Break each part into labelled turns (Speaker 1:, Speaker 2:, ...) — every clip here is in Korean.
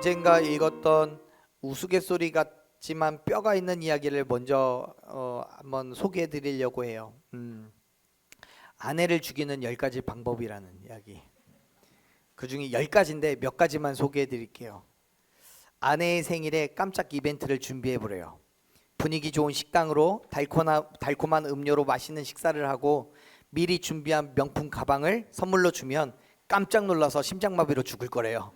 Speaker 1: 언젠가 읽었던 우스갯소리 같지만 뼈가 있는 이야기를 먼저 한번 소개해 드리려고 해요. 아내를 죽이는 10가지 방법이라는 이야기. 그 중에 10가지인데 몇 가지만 소개해 드릴게요. 아내의 생일에 깜짝 이벤트를 준비해 보래요. 분위기 좋은 식당으로 달콤한 음료로 맛있는 식사를 하고 미리 준비한 명품 가방을 선물로 주면 깜짝 놀라서 심장마비로 죽을 거래요.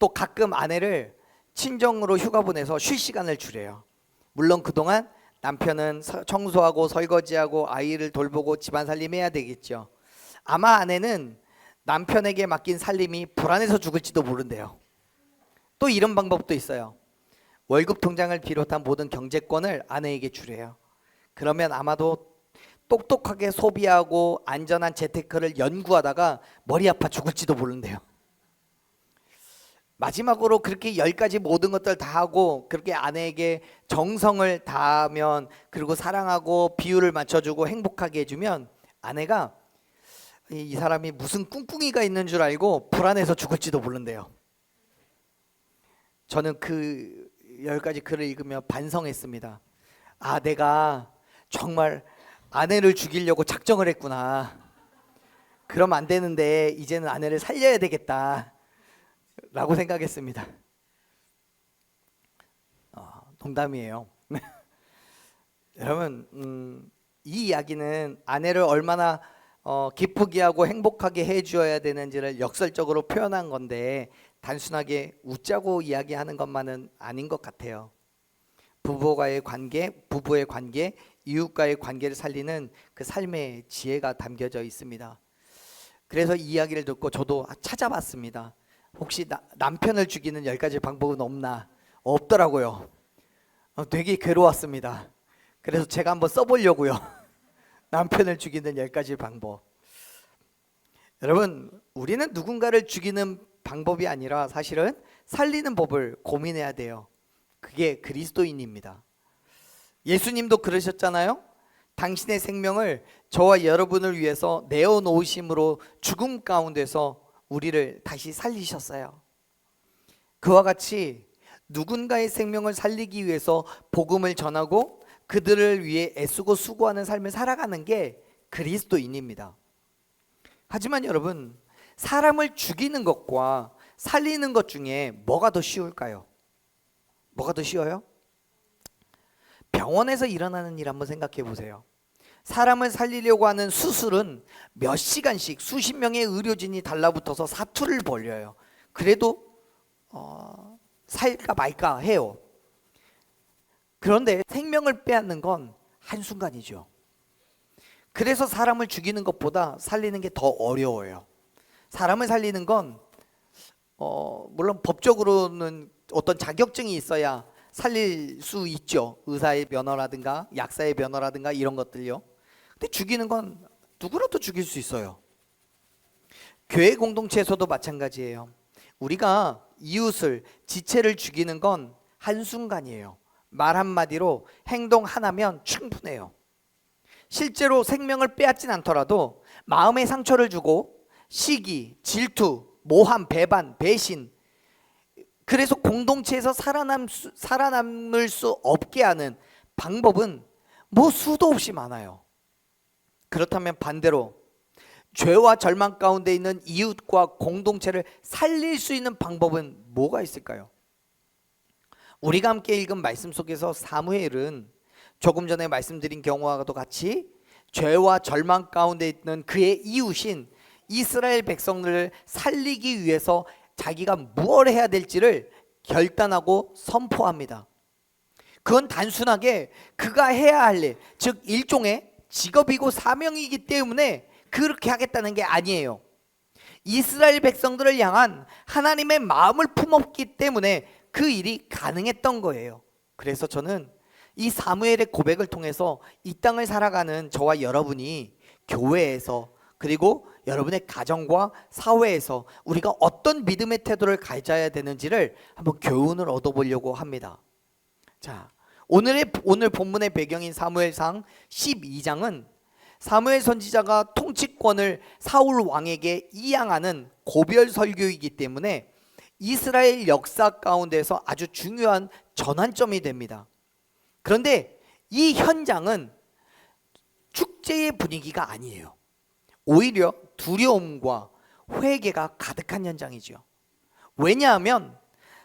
Speaker 1: 또 가끔 아내를 친정으로 휴가 보내서 쉴 시간을 주래요. 물론 그동안 남편은 청소하고 설거지하고 아이를 돌보고 집안 살림해야 되겠죠. 아마 아내는 남편에게 맡긴 살림이 불안해서 죽을지도 모른대요. 또 이런 방법도 있어요. 월급 통장을 비롯한 모든 경제권을 아내에게 주래요. 그러면 아마도 똑똑하게 소비하고 안전한 재테크를 연구하다가 머리 아파 죽을지도 모른대요. 마지막으로 그렇게 10가지 모든 것들 다 하고 그렇게 아내에게 정성을 다하면, 그리고 사랑하고 비율을 맞춰주고 행복하게 해주면 아내가 이 사람이 무슨 꿍꿍이가 있는 줄 알고 불안해서 죽을지도 모른대요. 저는 그 10가지 글을 읽으며 반성했습니다. 아, 내가 정말 아내를 죽이려고 작정을 했구나. 그러면 안 되는데 이제는 아내를 살려야 되겠다 라고 생각했습니다. 농담이에요. 여러분, 이 이야기는 아내를 얼마나 기쁘게 하고 행복하게 해주어야 되는지를 역설적으로 표현한 건데 단순하게 웃자고 이야기하는 것만은 아닌 것 같아요. 부부의 관계, 이웃과의 관계를 살리는 그 삶의 지혜가 담겨져 있습니다. 그래서 이 이야기를 듣고 저도 찾아봤습니다. 혹시 남편을 죽이는 10가지 방법은 없나? 없더라고요. 되게 괴로웠습니다. 그래서 제가 한번 써보려고요. 남편을 죽이는 10가지 방법. 여러분, 우리는 누군가를 죽이는 방법이 아니라 사실은 살리는 법을 고민해야 돼요. 그게 그리스도인입니다. 예수님도 그러셨잖아요. 당신의 생명을 저와 여러분을 위해서 내어놓으심으로 죽음 가운데서 우리를 다시 살리셨어요. 그와 같이 누군가의 생명을 살리기 위해서 복음을 전하고 그들을 위해 애쓰고 수고하는 삶을 살아가는 게 그리스도인입니다. 하지만 여러분, 사람을 죽이는 것과 살리는 것 중에 뭐가 더 쉬울까요? 뭐가 더 쉬워요? 병원에서 일어나는 일 한번 생각해 보세요. 사람을 살리려고 하는 수술은 몇 시간씩 수십 명의 의료진이 달라붙어서 사투를 벌여요. 그래도 살까 말까 해요. 그런데 생명을 빼앗는 건 한순간이죠. 그래서 사람을 죽이는 것보다 살리는 게 더 어려워요. 사람을 살리는 건 물론 법적으로는 어떤 자격증이 있어야 살릴 수 있죠. 의사의 면허라든가 약사의 면허라든가 이런 것들요. 근데 죽이는 건 누구라도 죽일 수 있어요. 교회 공동체에서도 마찬가지예요. 우리가 이웃을, 지체를 죽이는 건 한순간이에요. 말 한마디로 행동 하나면 충분해요. 실제로 생명을 빼앗진 않더라도 마음의 상처를 주고 시기, 질투, 모함, 배반, 배신, 그래서 공동체에서 살아남을 수 없게 하는 방법은 뭐 수도 없이 많아요. 그렇다면 반대로 죄와 절망 가운데 있는 이웃과 공동체를 살릴 수 있는 방법은 뭐가 있을까요? 우리가 함께 읽은 말씀 속에서 사무엘은 조금 전에 말씀드린 경우와도 같이 죄와 절망 가운데 있는 그의 이웃인 이스라엘 백성들을 살리기 위해서 자기가 무엇을 해야 될지를 결단하고 선포합니다. 그건 단순하게 그가 해야 할 일, 즉 일종의 직업이고 사명이기 때문에 그렇게 하겠다는 게 아니에요. 이스라엘 백성들을 향한 하나님의 마음을 품었기 때문에 그 일이 가능했던 거예요. 그래서 저는 이 사무엘의 고백을 통해서 이 땅을 살아가는 저와 여러분이 교회에서, 그리고 여러분의 가정과 사회에서 우리가 어떤 믿음의 태도를 가져야 되는지를 한번 교훈을 얻어보려고 합니다. 자, 오늘 본문의 배경인 사무엘상 12장은 사무엘 선지자가 통치권을 사울 왕에게 이양하는 고별 설교이기 때문에 이스라엘 역사 가운데서 아주 중요한 전환점이 됩니다. 그런데 이 현장은 축제의 분위기가 아니에요. 오히려 두려움과 회개가 가득한 현장이죠. 왜냐하면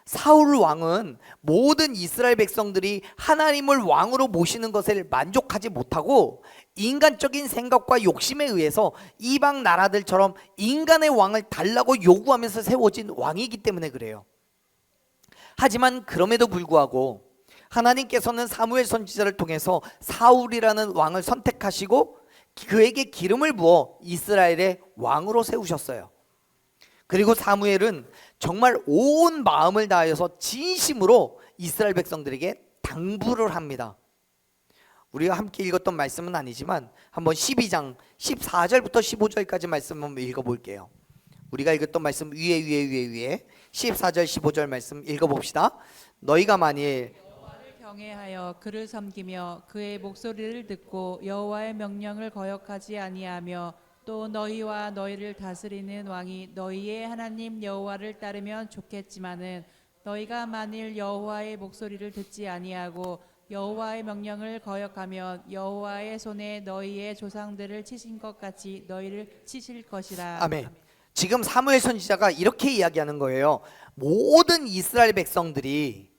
Speaker 1: 사울 왕은 모든 이스라엘 백성들이 하나님을 왕으로 모시는 것을 만족하지 못하고 인간적인 생각과 욕심에 의해서 이방 나라들처럼 인간의 왕을 달라고 요구하면서 세워진 왕이기 때문에 그래요. 하지만 그럼에도 불구하고 하나님께서는 사무엘 선지자를 통해서 사울이라는 왕을 선택하시고 그에게 기름을 부어 이스라엘의 왕으로 세우셨어요. 그리고 사무엘은 정말 온 마음을 다하여서 진심으로 이스라엘 백성들에게 당부를 합니다. 우리가 함께 읽었던 말씀은 아니지만 한번 12장 14절부터 15절까지 말씀 한번 읽어볼게요. 우리가 읽었던 말씀 위에 14절 15절 말씀 읽어봅시다. 너희가 만일
Speaker 2: 여호와를 경외하여 그를 섬기며 그의 목소리를 듣고 여호와의 명령을 거역하지 아니하며 또 너희와 너희를 다스리는 왕이 너희의 하나님 여호와를 따르면 좋겠지만은 너희가 만일 여호와의 목소리를 듣지 아니하고 여호와의 명령을 거역하면 여호와의 손에 너희의 조상들을 치신 것 같이 너희를 치실 것이라.
Speaker 1: 아멘. 지금 사무엘 선지자가 이렇게 이야기하는 거예요. 모든 이스라엘 백성들이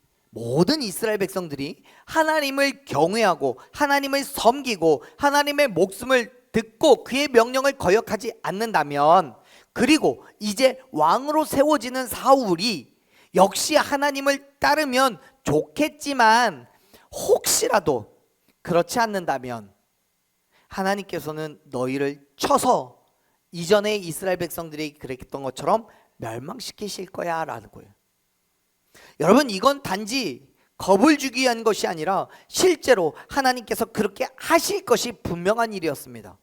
Speaker 1: 하나님을 경외하고 하나님을 섬기고 하나님의 목숨을 듣고 그의 명령을 거역하지 않는다면, 그리고 이제 왕으로 세워지는 사울이 역시 하나님을 따르면 좋겠지만 혹시라도 그렇지 않는다면 하나님께서는 너희를 쳐서 이전에 이스라엘 백성들이 그랬던 것처럼 멸망시키실 거야 라는 거예요. 여러분, 이건 단지 겁을 주기 위한 것이 아니라 실제로 하나님께서 그렇게 하실 것이 분명한 일이었습니다.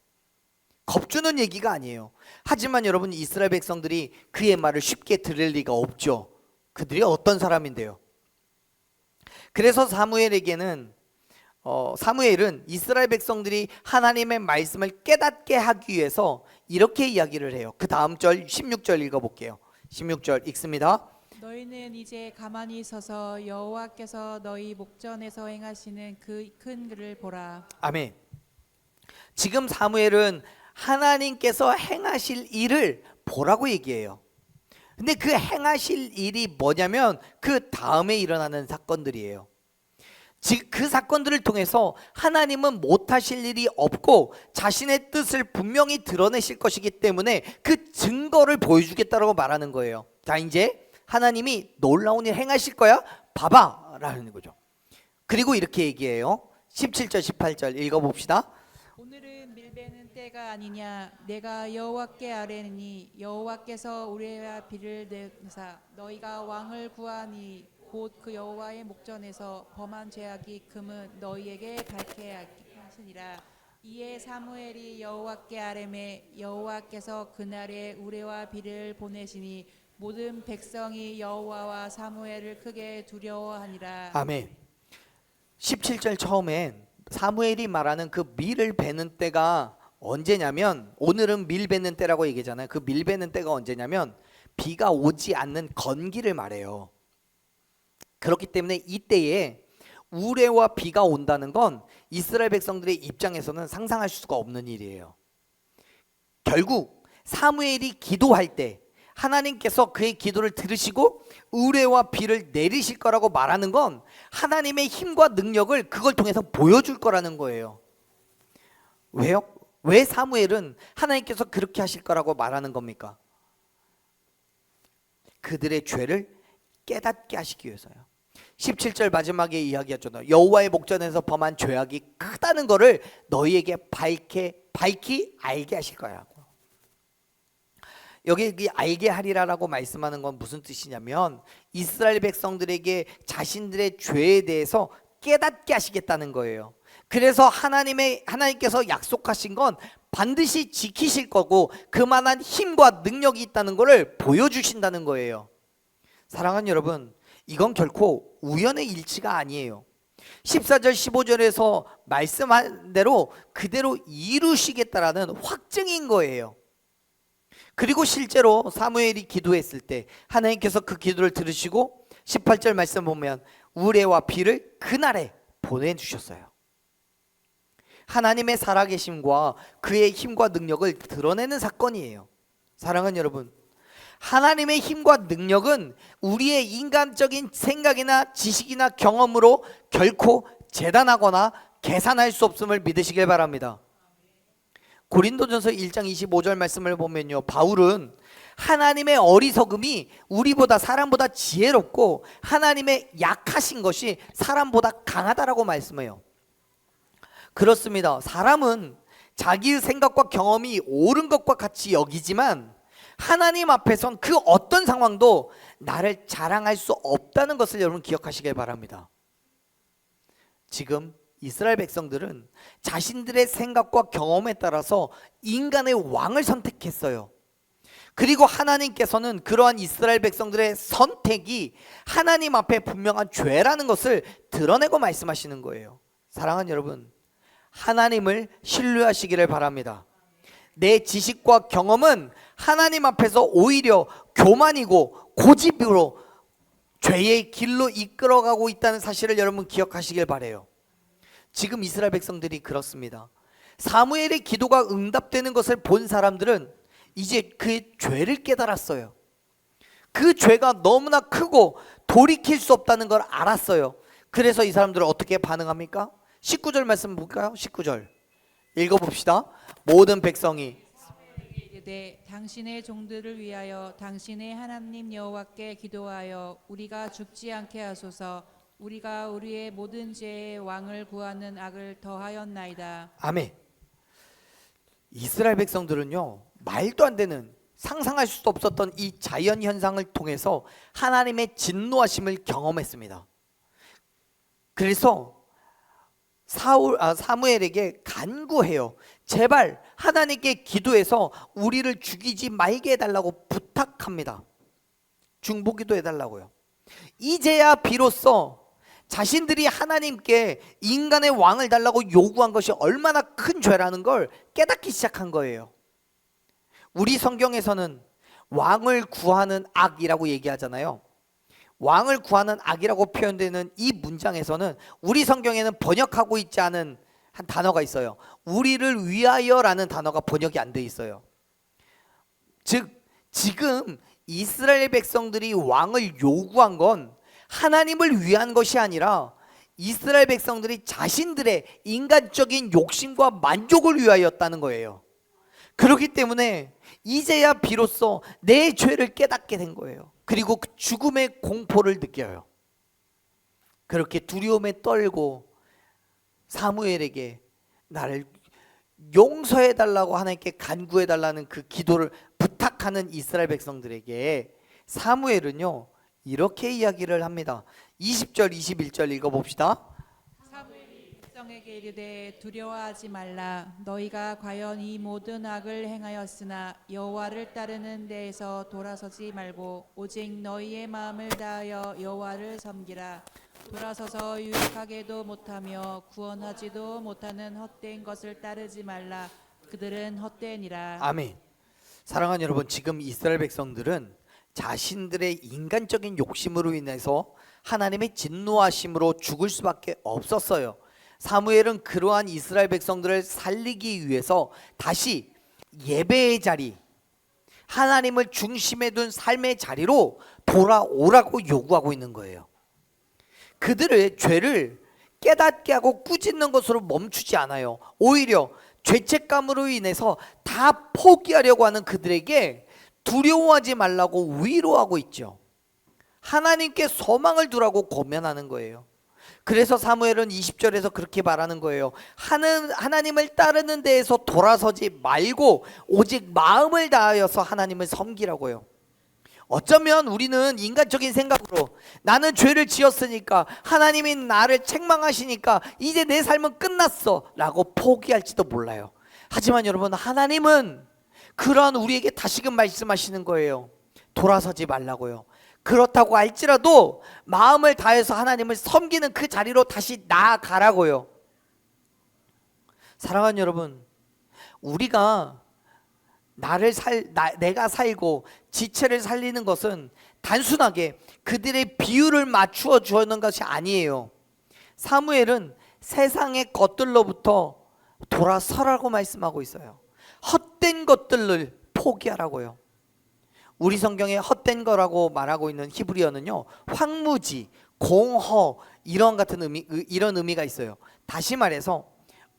Speaker 1: 겁주는 얘기가 아니에요. 하지만 여러분, 이스라엘 백성들이 그의 말을 쉽게 들을 리가 없죠. 그들이 어떤 사람인데요. 그래서 사무엘은 이스라엘 백성들이 하나님의 말씀을 깨닫게 하기 위해서 이렇게 이야기를 해요. 그 다음 절 16절 읽어볼게요. 16절 읽습니다.
Speaker 2: 너희는 이제 가만히 서서 여호와께서 너희 목전에서 행하시는 그 큰 일을 보라.
Speaker 1: 아멘. 지금 사무엘은 하나님께서 행하실 일을 보라고 얘기해요. 근데 그 행하실 일이 뭐냐면 그 다음에 일어나는 사건들이에요. 즉 그 사건들을 통해서 하나님은 못하실 일이 없고 자신의 뜻을 분명히 드러내실 것이기 때문에 그 증거를 보여주겠다라고 말하는 거예요. 자, 이제 하나님이 놀라운 일 행하실 거야, 봐봐 라는 거죠. 그리고 이렇게 얘기해요. 17절 18절 읽어봅시다.
Speaker 2: 오늘은 밀베는 때가 아니냐. 내가 여호와께 아뢰니 여호와께서 우레와 비를 내사 너희가 왕을 구하니 곧 그 여호와의 목전에서 범한 죄악이 금은 너희에게 밝게 하시니라. 이에 사무엘이 여호와께 아뢰매 여호와께서 그날에 우레와 비를 보내시니 모든 백성이 여호와와 사무엘을 크게 두려워하니라.
Speaker 1: 아멘. 17절 처음엔 사무엘이 말하는 그 밀을 베는 때가 언제냐면, 오늘은 밀 베는 때라고 얘기하잖아요. 그 밀 베는 때가 언제냐면 비가 오지 않는 건기를 말해요. 그렇기 때문에 이때에 우레와 비가 온다는 건 이스라엘 백성들의 입장에서는 상상할 수가 없는 일이에요. 결국 사무엘이 기도할 때 하나님께서 그의 기도를 들으시고 우레와 비를 내리실 거라고 말하는 건 하나님의 힘과 능력을 그걸 통해서 보여줄 거라는 거예요. 왜요? 왜 사무엘은 하나님께서 그렇게 하실 거라고 말하는 겁니까? 그들의 죄를 깨닫게 하시기 위해서요. 17절 마지막에 이야기했잖아요. 여호와의 목전에서 범한 죄악이 크다는 것을 너희에게 밝히 알게 하실 거라고. 여기 알게 하리라라고 말씀하는 건 무슨 뜻이냐면 이스라엘 백성들에게 자신들의 죄에 대해서 깨닫게 하시겠다는 거예요. 그래서 하나님께서 약속하신 건 반드시 지키실 거고 그만한 힘과 능력이 있다는 것을 보여주신다는 거예요. 사랑하는 여러분, 이건 결코 우연의 일치가 아니에요. 14절 15절에서 말씀한 대로 그대로 이루시겠다라는 확증인 거예요. 그리고 실제로 사무엘이 기도했을 때 하나님께서 그 기도를 들으시고 18절 말씀 보면 우레와 비를 그날에 보내주셨어요. 하나님의 살아계심과 그의 힘과 능력을 드러내는 사건이에요. 사랑하는 여러분, 하나님의 힘과 능력은 우리의 인간적인 생각이나 지식이나 경험으로 결코 재단하거나 계산할 수 없음을 믿으시길 바랍니다. 고린도전서 1장 25절 말씀을 보면요, 바울은 하나님의 어리석음이 우리보다 사람보다 지혜롭고 하나님의 약하신 것이 사람보다 강하다라고 말씀해요. 그렇습니다. 사람은 자기의 생각과 경험이 옳은 것과 같이 여기지만 하나님 앞에선 그 어떤 상황도 나를 자랑할 수 없다는 것을 여러분 기억하시길 바랍니다. 지금 이스라엘 백성들은 자신들의 생각과 경험에 따라서 인간의 왕을 선택했어요. 그리고 하나님께서는 그러한 이스라엘 백성들의 선택이 하나님 앞에 분명한 죄라는 것을 드러내고 말씀하시는 거예요. 사랑하는 여러분, 하나님을 신뢰하시기를 바랍니다. 내 지식과 경험은 하나님 앞에서 오히려 교만이고 고집으로 죄의 길로 이끌어가고 있다는 사실을 여러분 기억하시길 바라요. 지금 이스라엘 백성들이 그렇습니다. 사무엘의 기도가 응답되는 것을 본 사람들은 이제 그의 죄를 깨달았어요. 그 죄가 너무나 크고 돌이킬 수 없다는 걸 알았어요. 그래서 이 사람들은 어떻게 반응합니까? 19절 말씀 볼까요? 19절 읽어봅시다. 모든 백성이
Speaker 2: 이르되 당신의 종들을 위하여 당신의 하나님 여호와께 기도하여 우리가 죽지 않게 하소서. 우리가 우리의 모든 죄의 왕을 구하는 악을 더하였나이다.
Speaker 1: 아멘. 이스라엘 백성들은요, 말도 안 되는, 상상할 수도 없었던 이 자연 현상을 통해서 하나님의 진노하심을 경험했습니다. 그래서 사무엘에게 간구해요. 제발 하나님께 기도해서 우리를 죽이지 말게 해달라고 부탁합니다. 중보기도 해달라고요. 이제야 비로소 자신들이 하나님께 인간의 왕을 달라고 요구한 것이 얼마나 큰 죄라는 걸 깨닫기 시작한 거예요. 우리 성경에서는 왕을 구하는 악이라고 얘기하잖아요. 왕을 구하는 악이라고 표현되는 이 문장에서는 우리 성경에는 번역하고 있지 않은 한 단어가 있어요. 우리를 위하여라는 단어가 번역이 안 돼 있어요. 즉 지금 이스라엘 백성들이 왕을 요구한 건 하나님을 위한 것이 아니라 이스라엘 백성들이 자신들의 인간적인 욕심과 만족을 위하였다는 거예요. 그렇기 때문에 이제야 비로소 내 죄를 깨닫게 된 거예요. 그리고 그 죽음의 공포를 느껴요. 그렇게 두려움에 떨고 사무엘에게 나를 용서해달라고 하나님께 간구해달라는 그 기도를 부탁하는 이스라엘 백성들에게 사무엘은요 이렇게 이야기를 합니다. 20절 21절 읽어봅시다.
Speaker 2: 사무엘이 백성에게 이르되 두려워하지 말라. 너희가 과연 이 모든 악을 행하였으나 여호와를 따르는 데에서 돌아서지 말고 오직 너희의 마음을 다하여 여호와를 섬기라. 돌아서서 유익하게도 못하며 구원하지도 못하는 헛된 것을 따르지 말라. 그들은 헛되니라.
Speaker 1: 아멘. 사랑하는 여러분, 지금 이스라엘 백성들은 자신들의 인간적인 욕심으로 인해서 하나님의 진노하심으로 죽을 수밖에 없었어요. 사무엘은 그러한 이스라엘 백성들을 살리기 위해서 다시 예배의 자리, 하나님을 중심에 둔 삶의 자리로 돌아오라고 요구하고 있는 거예요. 그들의 죄를 깨닫게 하고 꾸짖는 것으로 멈추지 않아요. 오히려 죄책감으로 인해서 다 포기하려고 하는 그들에게 두려워하지 말라고 위로하고 있죠. 하나님께 소망을 두라고 권면하는 거예요. 그래서 사무엘은 20절에서 그렇게 말하는 거예요. 하나님을 따르는 데에서 돌아서지 말고 오직 마음을 다하여서 하나님을 섬기라고요. 어쩌면 우리는 인간적인 생각으로 나는 죄를 지었으니까 하나님이 나를 책망하시니까 이제 내 삶은 끝났어 라고 포기할지도 몰라요. 하지만 여러분, 하나님은 그러한 우리에게 다시금 말씀하시는 거예요. 돌아서지 말라고요. 그렇다고 할지라도 마음을 다해서 하나님을 섬기는 그 자리로 다시 나아가라고요. 사랑하는 여러분, 우리가 내가 살고 지체를 살리는 것은 단순하게 그들의 비율을 맞추어 주는 것이 아니에요. 사무엘은 세상의 것들로부터 돌아서라고 말씀하고 있어요. 헛된 것들을 포기하라고요. 우리 성경에 헛된 거라고 말하고 있는 히브리어는요, 황무지, 공허 이런 같은 이런 의미가 있어요. 다시 말해서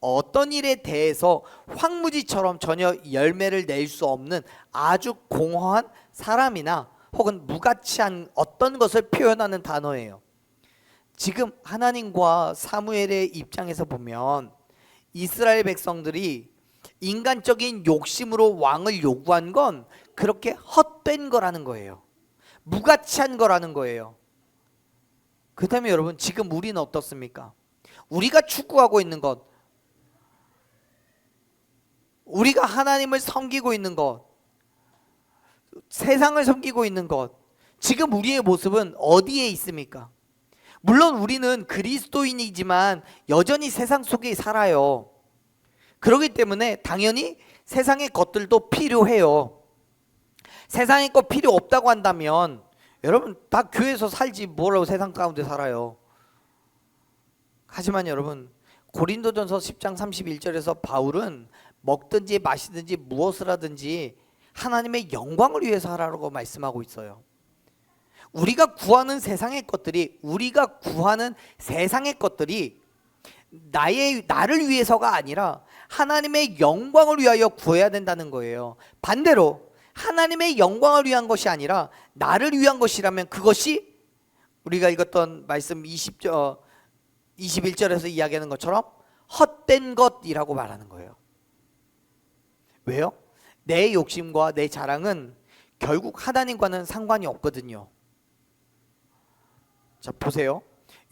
Speaker 1: 어떤 일에 대해서 황무지처럼 전혀 열매를 낼 수 없는 아주 공허한 사람이나 혹은 무가치한 어떤 것을 표현하는 단어예요. 지금 하나님과 사무엘의 입장에서 보면 이스라엘 백성들이 인간적인 욕심으로 왕을 요구한 건 그렇게 헛된 거라는 거예요. 무가치한 거라는 거예요. 그렇다면 여러분, 지금 우리는 어떻습니까? 우리가 추구하고 있는 것, 우리가 하나님을 섬기고 있는 것, 세상을 섬기고 있는 것, 지금 우리의 모습은 어디에 있습니까? 물론 우리는 그리스도인이지만 여전히 세상 속에 살아요. 그렇기 때문에 당연히 세상의 것들도 필요해요. 세상의 것 필요 없다고 한다면 여러분 다 교회에서 살지 뭐라고 세상 가운데 살아요. 하지만 여러분, 고린도전서 10장 31절에서 바울은 먹든지 마시든지 무엇을 하든지 하나님의 영광을 위해서 하라고 말씀하고 있어요. 우리가 구하는 세상의 것들이 나를 위해서가 아니라 하나님의 영광을 위하여 구해야 된다는 거예요. 반대로 하나님의 영광을 위한 것이 아니라 나를 위한 것이라면 그것이 우리가 읽었던 말씀 21절에서 이야기하는 것처럼 헛된 것이라고 말하는 거예요. 왜요? 내 욕심과 내 자랑은 결국 하나님과는 상관이 없거든요. 자, 보세요.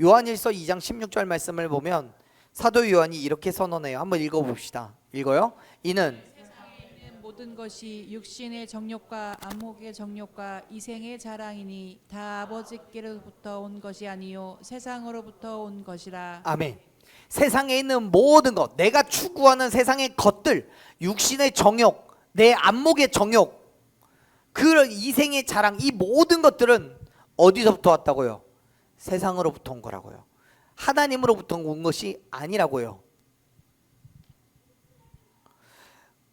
Speaker 1: 요한일서 2장 16절 말씀을 보면 사도 요한이 이렇게 선언해요. 한번 읽어봅시다. 읽어요. 이는
Speaker 2: 세상에 있는 모든 것이 육신의 정욕과 안목의 정욕과 이생의 자랑이니 다 아버지께로부터 온 것이 아니요 세상으로부터 온 것이라.
Speaker 1: 아멘. 세상에 있는 모든 것, 내가 추구하는 세상의 것들, 육신의 정욕, 내 안목의 정욕, 그런 이생의 자랑, 이 모든 것들은 어디서부터 왔다고요? 세상으로부터 온 거라고요. 하나님으로부터 온 것이 아니라고요.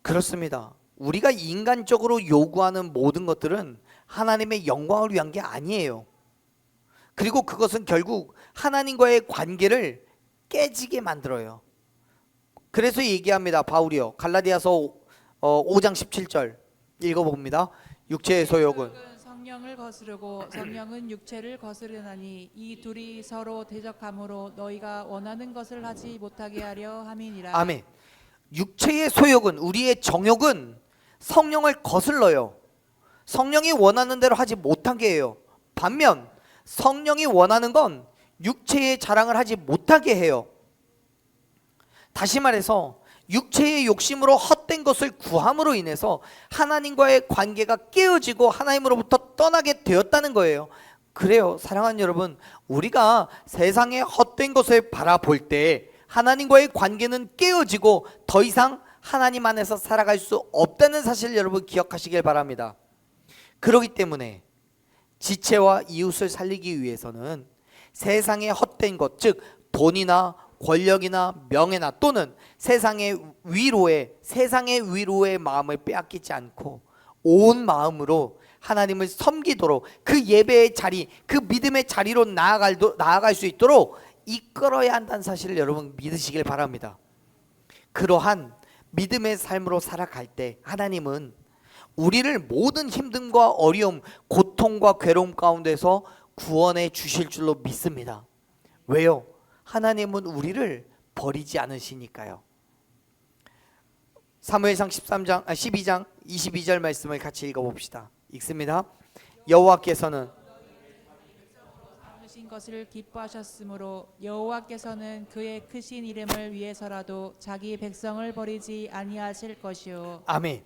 Speaker 1: 그렇습니다. 우리가 인간적으로 요구하는 모든 것들은 하나님의 영광을 위한 게 아니에요. 그리고 그것은 결국 하나님과의 관계를 깨지게 만들어요. 그래서 얘기합니다. 바울이요. 갈라디아서 5장 17절 읽어봅니다. 육체의 소욕은
Speaker 2: 성령을 거스르고 성령은 육체를 거스르나니 이 둘이 서로 대적함으로 너희가 원하는 것을 하지 못하게 하려 함이니라.
Speaker 1: 아멘. 육체의 소욕은, 우리의 정욕은 성령을 거슬러요. 성령이 원하는 대로 하지 못하게 해요. 반면 성령이 원하는 건 육체의 자랑을 하지 못하게 해요. 다시 말해서 육체의 욕심으로 헛된 것을 구함으로 인해서 하나님과의 관계가 깨어지고 하나님으로부터 떠나게 되었다는 거예요. 그래요, 사랑하는 여러분, 우리가 세상의 헛된 것을 바라볼 때 하나님과의 관계는 깨어지고 더 이상 하나님 안에서 살아갈 수 없다는 사실을 여러분 기억하시길 바랍니다. 그렇기 때문에 지체와 이웃을 살리기 위해서는 세상의 헛된 것, 즉 돈이나 권력이나 명예나 또는 세상의 위로의 마음을 빼앗기지 않고 온 마음으로 하나님을 섬기도록, 그 예배의 자리, 그 믿음의 자리로 나아갈 수 있도록 이끌어야 한다는 사실을 여러분 믿으시길 바랍니다. 그러한 믿음의 삶으로 살아갈 때 하나님은 우리를 모든 힘듦과 어려움, 고통과 괴로움 가운데서 구원해 주실 줄로 믿습니다. 왜요? 하나님은 우리를 버리지 않으시니까요. 사무엘상 12장 22절 말씀을 같이 읽어봅시다. 읽습니다. 여호와께서는
Speaker 2: 하신 것을 기뻐하셨으므로 여호와께서는 그의 크신 이름을 위해서라도 자기 백성을 버리지 아니하실 것이요.
Speaker 1: 아멘.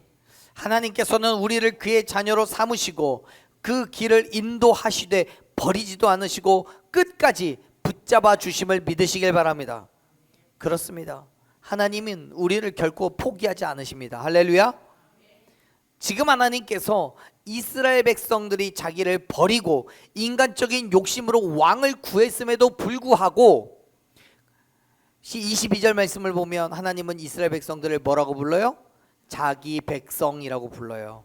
Speaker 1: 하나님께서는 우리를 그의 자녀로 삼으시고 그 길을 인도하시되 버리지도 않으시고 끝까지 붙잡아 주심을 믿으시길 바랍니다. 그렇습니다. 하나님은 우리를 결코 포기하지 않으십니다. 할렐루야. 지금 하나님께서 이스라엘 백성들이 자기를 버리고 인간적인 욕심으로 왕을 구했음에도 불구하고 22절 말씀을 보면 하나님은 이스라엘 백성들을 뭐라고 불러요? 자기 백성이라고 불러요.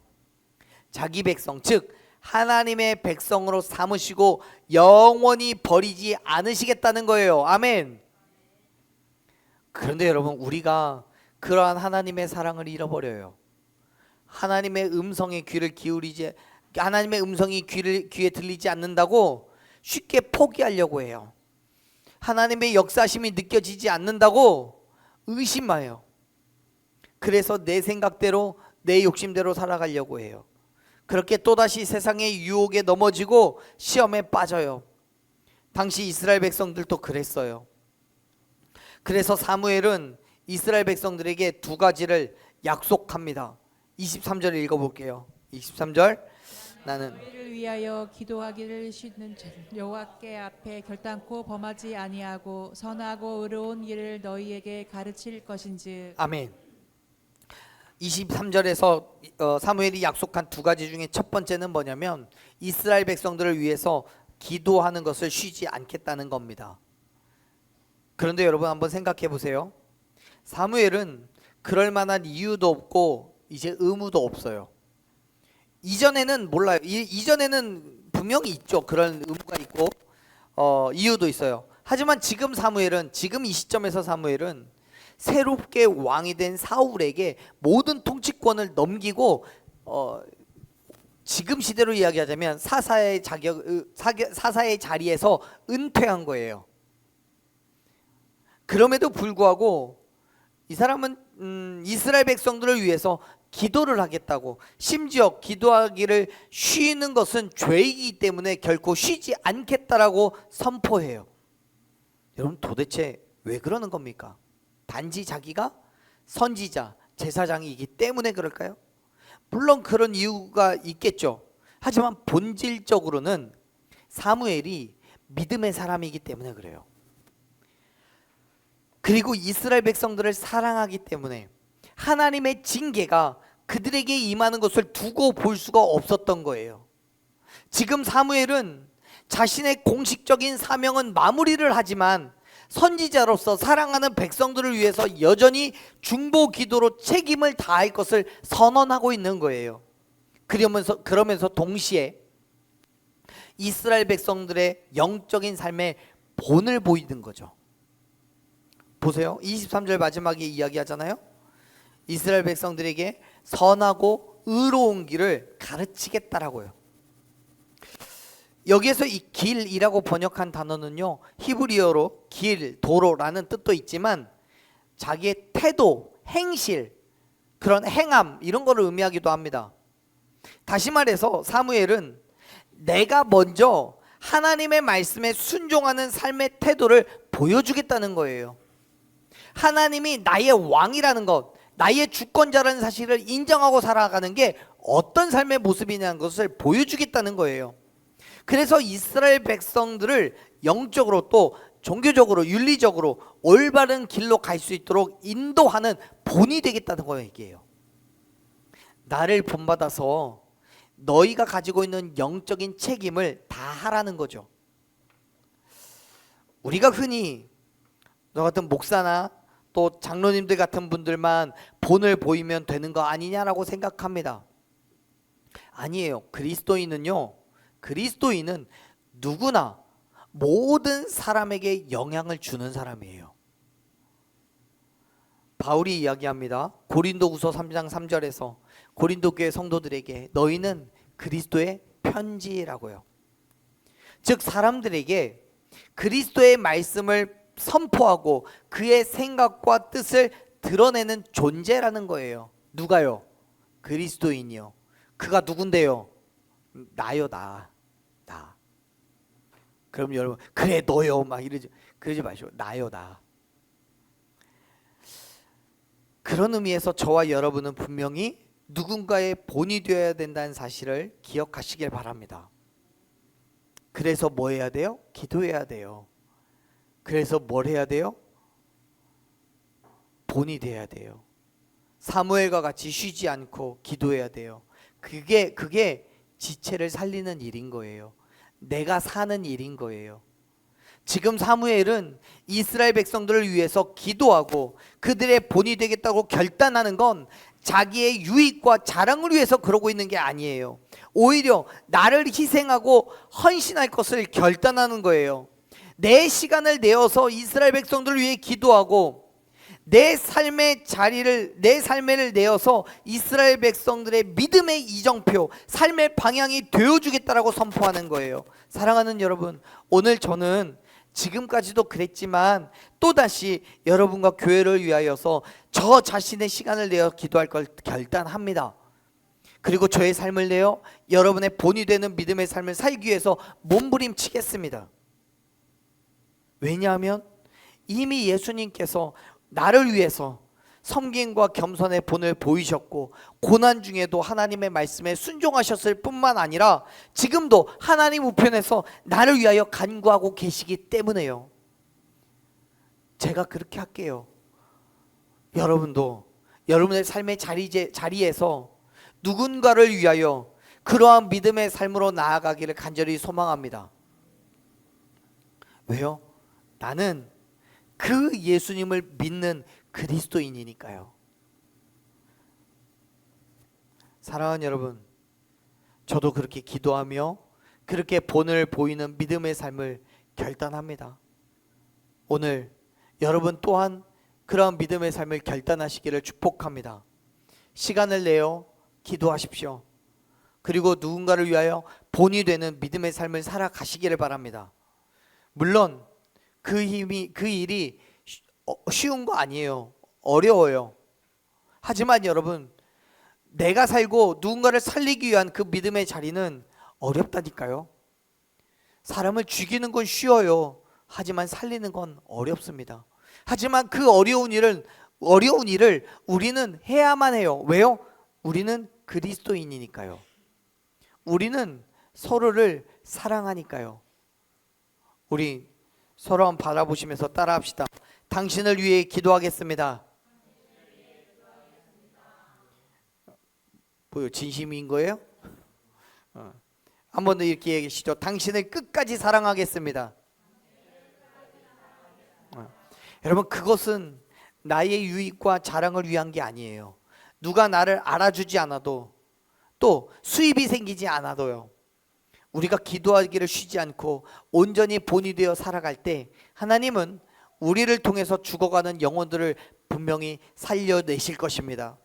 Speaker 1: 자기 백성, 즉 하나님의 백성으로 삼으시고 영원히 버리지 않으시겠다는 거예요. 아멘. 그런데 여러분, 우리가 그러한 하나님의 사랑을 잃어버려요. 하나님의 음성에 귀를 기울이지, 하나님의 음성이 귀에 들리지 않는다고 쉽게 포기하려고 해요. 하나님의 역사심이 느껴지지 않는다고 의심해요. 그래서 내 생각대로 내 욕심대로 살아가려고 해요. 그렇게 또다시 세상의 유혹에 넘어지고 시험에 빠져요. 당시 이스라엘 백성들도 그랬어요. 그래서 사무엘은 이스라엘 백성들에게 두 가지를 약속합니다. 23절 읽어볼게요. 23절, 나는
Speaker 2: 너희를 위하여 기도하기를 쉬는 여호와께 앞에 결단코 범하지 아니하고 선하고 의로운 일을 너희에게 가르칠 것인즉.
Speaker 1: 아멘. 23절에서 사무엘이 약속한 두 가지 중에 첫 번째는 뭐냐면 이스라엘 백성들을 위해서 기도하는 것을 쉬지 않겠다는 겁니다. 그런데 여러분 한번 생각해 보세요. 사무엘은 그럴 만한 이유도 없고 이제 의무도 없어요. 이전에는 몰라요. 이전에는 분명히 있죠. 그런 의무가 있고 이유도 있어요. 하지만 지금 이 시점에서 사무엘은 새롭게 왕이 된 사울에게 모든 통치권을 넘기고 지금 시대로 이야기하자면 사사의 자리에서 은퇴한 거예요. 그럼에도 불구하고 이 사람은 이스라엘 백성들을 위해서 기도를 하겠다고, 심지어 기도하기를 쉬는 것은 죄이기 때문에 결코 쉬지 않겠다라고 선포해요. 여러분, 도대체 왜 그러는 겁니까? 단지 자기가 선지자, 제사장이기 때문에 그럴까요? 물론 그런 이유가 있겠죠. 하지만 본질적으로는 사무엘이 믿음의 사람이기 때문에 그래요. 그리고 이스라엘 백성들을 사랑하기 때문에 하나님의 징계가 그들에게 임하는 것을 두고 볼 수가 없었던 거예요. 지금 사무엘은 자신의 공식적인 사명은 마무리를 하지만 선지자로서 사랑하는 백성들을 위해서 여전히 중보 기도로 책임을 다할 것을 선언하고 있는 거예요. 그러면서 동시에 이스라엘 백성들의 영적인 삶의 본을 보이는 거죠. 보세요. 23절 마지막에 이야기하잖아요. 이스라엘 백성들에게 선하고 의로운 길을 가르치겠다라고요. 여기에서 이 길이라고 번역한 단어는요, 히브리어로 길, 도로라는 뜻도 있지만 자기의 태도, 행실, 그런 행함 이런 거를 의미하기도 합니다. 다시 말해서 사무엘은 내가 먼저 하나님의 말씀에 순종하는 삶의 태도를 보여주겠다는 거예요. 하나님이 나의 왕이라는 것, 나의 주권자라는 사실을 인정하고 살아가는 게 어떤 삶의 모습이냐는 것을 보여주겠다는 거예요. 그래서 이스라엘 백성들을 영적으로 또 종교적으로 윤리적으로 올바른 길로 갈 수 있도록 인도하는 본이 되겠다는 거예요. 이게요. 나를 본받아서 너희가 가지고 있는 영적인 책임을 다 하라는 거죠. 우리가 흔히 너 같은 목사나 또 장로님들 같은 분들만 본을 보이면 되는 거 아니냐라고 생각합니다. 아니에요. 그리스도인은 누구나 모든 사람에게 영향을 주는 사람이에요. 바울이 이야기합니다. 고린도후서 3장 3절에서 고린도 교회 성도들에게 너희는 그리스도의 편지라고요. 즉 사람들에게 그리스도의 말씀을 선포하고 그의 생각과 뜻을 드러내는 존재라는 거예요. 누가요? 그리스도인이요. 그가 누군데요? 나요. 나. 그럼 여러분 그래 너요 막 그러지 마시고 나요. 나. 그런 의미에서 저와 여러분은 분명히 누군가의 본이 되어야 된다는 사실을 기억하시길 바랍니다. 그래서 뭐 해야 돼요? 기도해야 돼요. 그래서 뭘 해야 돼요? 본이 돼야 돼요. 사무엘과 같이 쉬지 않고 기도해야 돼요. 그게 지체를 살리는 일인 거예요. 내가 사는 일인 거예요. 지금 사무엘은 이스라엘 백성들을 위해서 기도하고 그들의 본이 되겠다고 결단하는 건 자기의 유익과 자랑을 위해서 그러고 있는 게 아니에요. 오히려 나를 희생하고 헌신할 것을 결단하는 거예요. 내 시간을 내어서 이스라엘 백성들을 위해 기도하고 내 삶의 내어서 이스라엘 백성들의 믿음의 이정표, 삶의 방향이 되어주겠다라고 선포하는 거예요. 사랑하는 여러분, 오늘 저는 지금까지도 그랬지만 또다시 여러분과 교회를 위하여서 저 자신의 시간을 내어 기도할 걸 결단합니다. 그리고 저의 삶을 내어 여러분의 본이 되는 믿음의 삶을 살기 위해서 몸부림치겠습니다. 왜냐하면 이미 예수님께서 나를 위해서 섬김과 겸손의 본을 보이셨고 고난 중에도 하나님의 말씀에 순종하셨을 뿐만 아니라 지금도 하나님 우편에서 나를 위하여 간구하고 계시기 때문에요. 제가 그렇게 할게요. 여러분도 여러분의 삶의 자리에서 누군가를 위하여 그러한 믿음의 삶으로 나아가기를 간절히 소망합니다. 왜요? 나는 그 예수님을 믿는 그리스도인이니까요. 사랑하는 여러분, 저도 그렇게 기도하며 그렇게 본을 보이는 믿음의 삶을 결단합니다. 오늘 여러분 또한 그러한 믿음의 삶을 결단하시기를 축복합니다. 시간을 내어 기도하십시오. 그리고 누군가를 위하여 본이 되는 믿음의 삶을 살아가시기를 바랍니다. 물론 그 일이 쉬운 거 아니에요. 어려워요. 하지만 여러분, 내가 살고 누군가를 살리기 위한 그 믿음의 자리는 어렵다니까요. 사람을 죽이는 건 쉬워요. 하지만 살리는 건 어렵습니다. 하지만 그 어려운 일을 우리는 해야만 해요. 왜요? 우리는 그리스도인이니까요. 우리는 서로를 사랑하니까요. 우리 서로 한번 바라보시면서 따라합시다. 당신을 위해 기도하겠습니다. 뭐요? 진심인 거예요? 한 번 더 이렇게 얘기하시죠. 당신을 끝까지 사랑하겠습니다. 여러분, 그것은 나의 유익과 자랑을 위한 게 아니에요. 누가 나를 알아주지 않아도 또 수입이 생기지 않아도요, 우리가 기도하기를 쉬지 않고 온전히 본이 되어 살아갈 때 하나님은 우리를 통해서 죽어가는 영혼들을 분명히 살려내실 것입니다.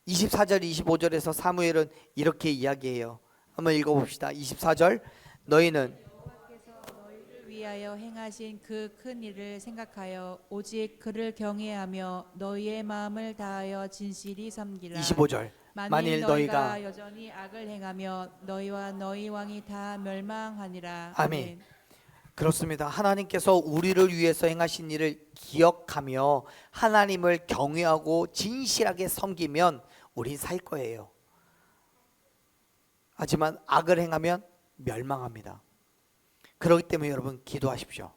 Speaker 1: 24절 25절에서 사무엘은 이렇게 이야기해요. 한번 읽어봅시다. 24절, 너희는
Speaker 2: 여호와께서 너희를 위하여 행하신 그 큰 일을 생각하여 오직 그를 경외하며 너희의 마음을 다하여 진실이 섬기라.
Speaker 1: 25절, 만일 너희가
Speaker 2: 여전히 악을 행하며 너희와 너희 왕이 다 멸망하니라.
Speaker 1: 아멘. 그렇습니다. 하나님께서 우리를 위해서 행하신 일을 기억하며 하나님을 경외하고 진실하게 섬기면 우린 살 거예요. 하지만 악을 행하면 멸망합니다. 그렇기 때문에 여러분, 기도하십시오.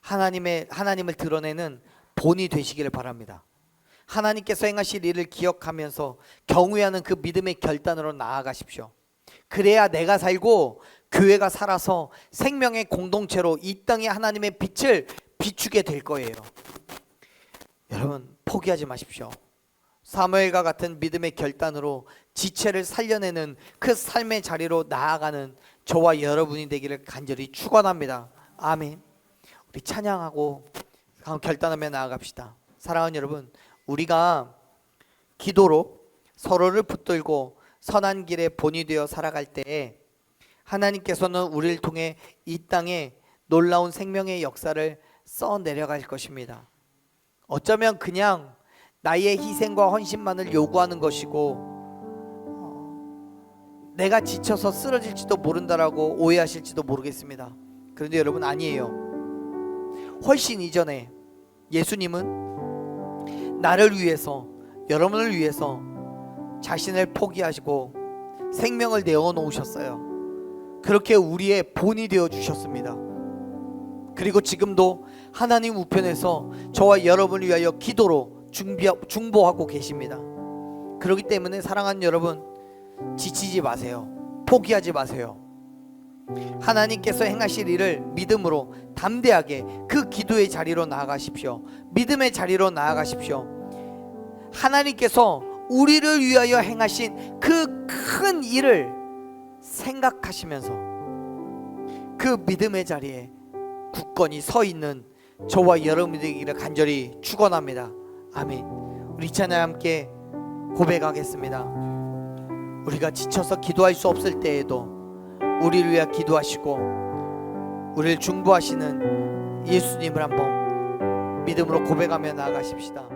Speaker 1: 하나님을 드러내는 본이 되시기를 바랍니다. 하나님께서 행하실 일을 기억하면서 경외하는 그 믿음의 결단으로 나아가십시오. 그래야 내가 살고 교회가 살아서 생명의 공동체로 이 땅에 하나님의 빛을 비추게 될 거예요. 여러분, 포기하지 마십시오. 사무엘과 같은 믿음의 결단으로 지체를 살려내는 그 삶의 자리로 나아가는 저와 여러분이 되기를 간절히 축원합니다. 아멘. 우리 찬양하고 결단하며 나아갑시다. 사랑하는 여러분, 우리가 기도로 서로를 붙들고 선한 길에 본이 되어 살아갈 때 하나님께서는 우리를 통해 이 땅에 놀라운 생명의 역사를 써 내려갈 것입니다. 어쩌면 그냥 나의 희생과 헌신만을 요구하는 것이고 내가 지쳐서 쓰러질지도 모른다라고 오해하실지도 모르겠습니다. 그런데 여러분, 아니에요. 훨씬 이전에 예수님은 나를 위해서, 여러분을 위해서 자신을 포기하시고 생명을 내어놓으셨어요. 그렇게 우리의 본이 되어 주셨습니다. 그리고 지금도 하나님 우편에서 저와 여러분을 위하여 기도로 중보하고 계십니다. 그렇기 때문에 사랑하는 여러분, 지치지 마세요. 포기하지 마세요. 하나님께서 행하실 일을 믿음으로 담대하게 그 기도의 자리로 나아가십시오. 믿음의 자리로 나아가십시오. 하나님께서 우리를 위하여 행하신 그 큰 일을 생각하시면서 그 믿음의 자리에 굳건히 서 있는 저와 여러분이 되기를 간절히 축원합니다. 아멘. 우리 이 찬양 함께 고백하겠습니다. 우리가 지쳐서 기도할 수 없을 때에도 우리를 위해 기도하시고 우리를 중보하시는 예수님을 한번 믿음으로 고백하며 나아가십시다.